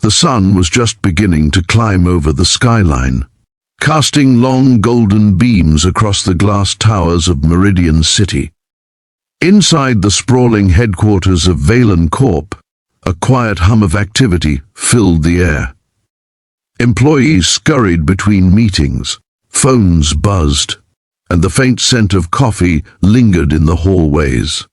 The sun was just beginning to climb over the skyline, casting long golden beams across the glass towers of Meridian City. Inside the sprawling headquarters of Valen Corp, a quiet hum of activity filled the air. Employees scurried between meetings, phones buzzed, and the faint scent of coffee lingered in the hallways.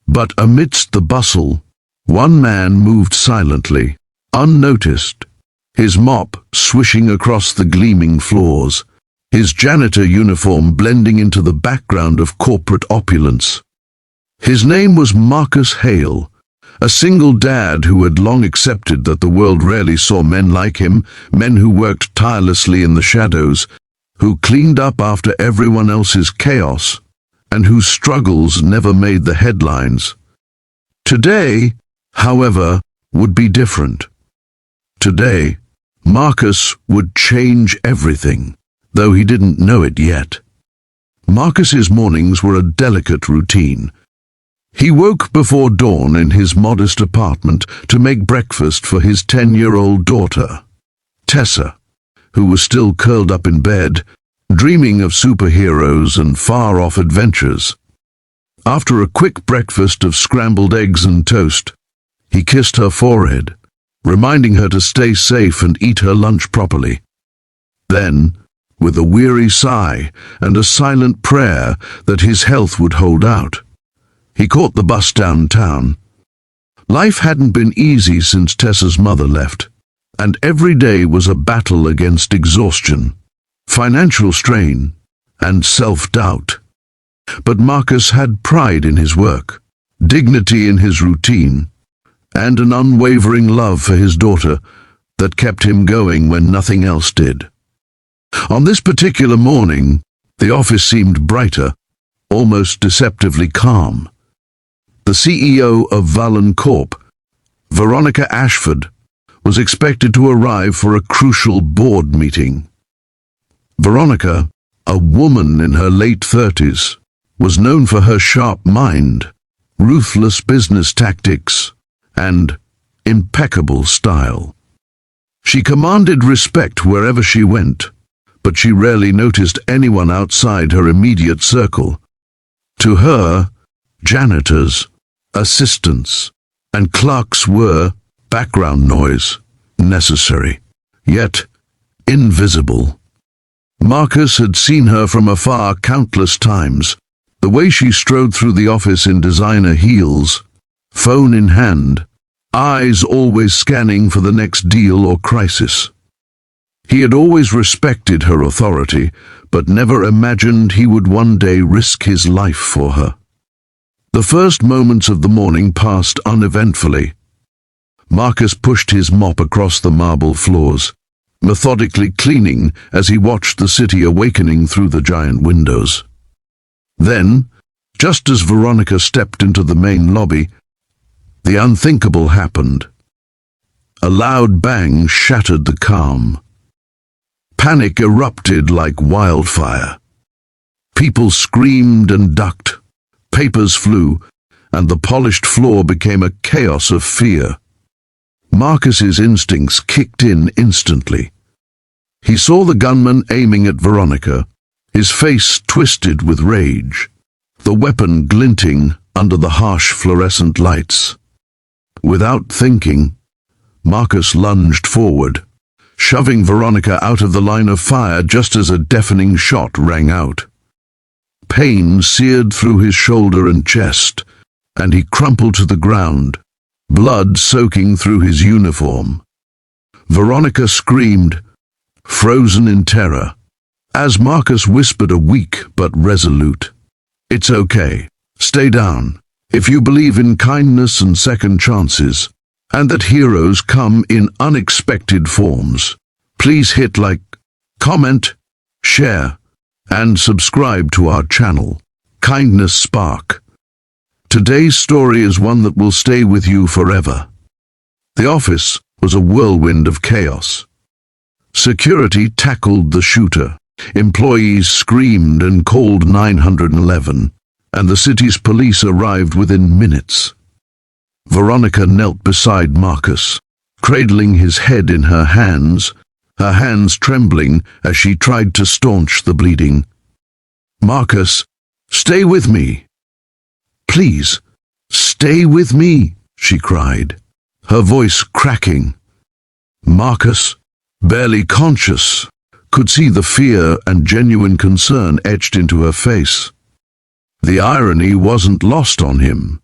But amidst the bustle, one man moved silently, unnoticed, his mop swishing across the gleaming floors, his janitor uniform blending into the background of corporate opulence. His name was Marcus Hale, a single dad who had long accepted that the world rarely saw men like him, men who worked tirelessly in the shadows, who cleaned up after everyone else's chaos, and whose struggles never made the headlines. Today, however, would be different. Today, Marcus would change everything, though he didn't know it yet. Marcus's mornings were a delicate routine. He woke before dawn in his modest apartment to make breakfast for his 10-year-old daughter, Tessa, who was still curled up in bed, dreaming of superheroes and far-off adventures. After a quick breakfast of scrambled eggs and toast, he kissed her forehead, reminding her to stay safe and eat her lunch properly. Then, with a weary sigh and a silent prayer that his health would hold out, he caught the bus downtown. Life hadn't been easy since Tessa's mother left, and every day was a battle against exhaustion, financial strain, and self-doubt. But Marcus had pride in his work, dignity in his routine, and an unwavering love for his daughter that kept him going when nothing else did. On this particular morning, the office seemed brighter, almost deceptively calm. The CEO of Valen Corp, Veronica Ashford, was expected to arrive for a crucial board meeting. Veronica, a woman in her late 30s, was known for her sharp mind, ruthless business tactics, and impeccable style. She commanded respect wherever she went, but she rarely noticed anyone outside her immediate circle. To her, janitors, assistants, and clerks were background noise, necessary, yet invisible. Marcus had seen her from afar countless times, the way she strode through the office in designer heels, phone in hand, eyes always scanning for the next deal or crisis. He had always respected her authority, but never imagined he would one day risk his life for her. The first moments of the morning passed uneventfully. Marcus pushed his mop across the marble floors, methodically cleaning as he watched the city awakening through the giant windows. Then, just as Veronica stepped into the main lobby, the unthinkable happened. A loud bang shattered the calm. Panic erupted like wildfire. People screamed and ducked. Papers flew, and the polished floor became a chaos of fear. Marcus's instincts kicked in instantly. He saw the gunman aiming at Veronica, his face twisted with rage, the weapon glinting under the harsh fluorescent lights. Without thinking, Marcus lunged forward, shoving Veronica out of the line of fire just as a deafening shot rang out. Pain seared through his shoulder and chest, and he crumpled to the ground, blood soaking through his uniform. Veronica screamed, frozen in terror, as Marcus whispered a weak but resolute, "It's okay. Stay down. If you believe in kindness and second chances, and that heroes come in unexpected forms, please hit like, comment, share, and subscribe to our channel, Kindness Spark." Today's story is one that will stay with you forever. The office was a whirlwind of chaos. Security tackled the shooter, employees screamed and called 911, and the city's police arrived within minutes. Veronica knelt beside Marcus, cradling his head in her hands trembling as she tried to staunch the bleeding. "Marcus, stay with me. Please, stay with me," she cried, her voice cracking. Marcus, barely conscious, could see the fear and genuine concern etched into her face. The irony wasn't lost on him.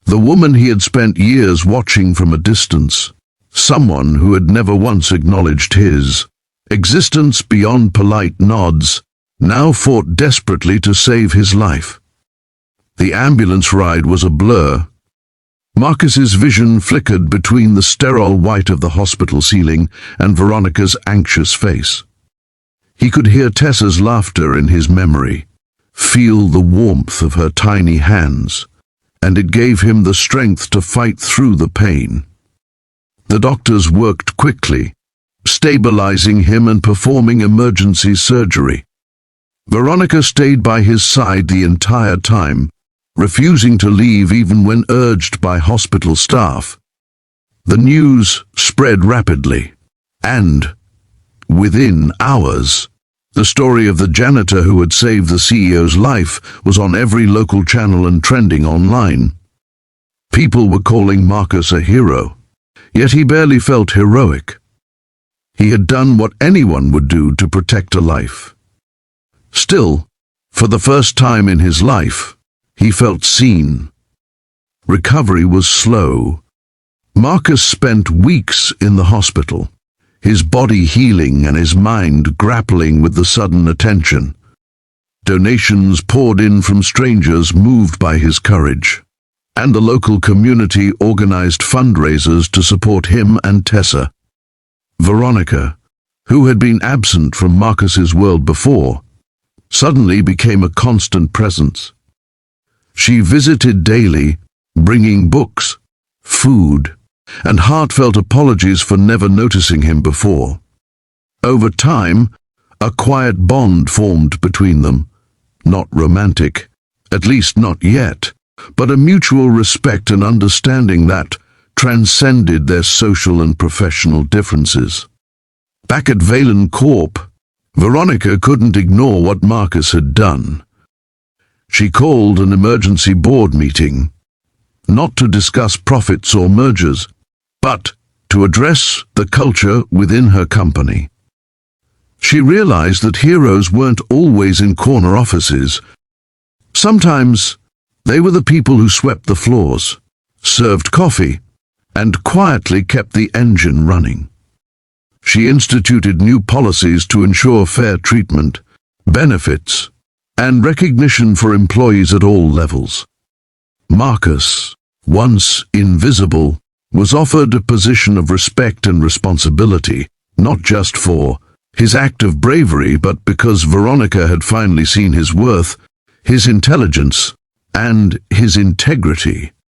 The woman he had spent years watching from a distance, someone who had never once acknowledged his existence beyond polite nods, now fought desperately to save his life. The ambulance ride was a blur. Marcus's vision flickered between the sterile white of the hospital ceiling and Veronica's anxious face. He could hear Tessa's laughter in his memory, feel the warmth of her tiny hands, and it gave him the strength to fight through the pain. The doctors worked quickly, stabilizing him and performing emergency surgery. Veronica stayed by his side the entire time, refusing to leave even when urged by hospital staff. The news spread rapidly, and, within hours, the story of the janitor who had saved the CEO's life was on every local channel and trending online. People were calling Marcus a hero, yet he barely felt heroic. He had done what anyone would do to protect a life. Still, for the first time in his life, he felt seen. Recovery was slow. Marcus spent weeks in the hospital, his body healing and his mind grappling with the sudden attention. Donations poured in from strangers moved by his courage, and the local community organized fundraisers to support him and Tessa. Veronica, who had been absent from Marcus's world before, suddenly became a constant presence. She visited daily, bringing books, food, and heartfelt apologies for never noticing him before. Over time, a quiet bond formed between them, not romantic, at least not yet, but a mutual respect and understanding that transcended their social and professional differences. Back at Valen Corp, Veronica couldn't ignore what Marcus had done. She called an emergency board meeting, not to discuss profits or mergers, but to address the culture within her company. She realized that heroes weren't always in corner offices. Sometimes they were the people who swept the floors, served coffee, and quietly kept the engine running. She instituted new policies to ensure fair treatment, benefits, and recognition for employees at all levels. Marcus, once invisible, was offered a position of respect and responsibility, not just for his act of bravery, but because Veronica had finally seen his worth, his intelligence, and his integrity.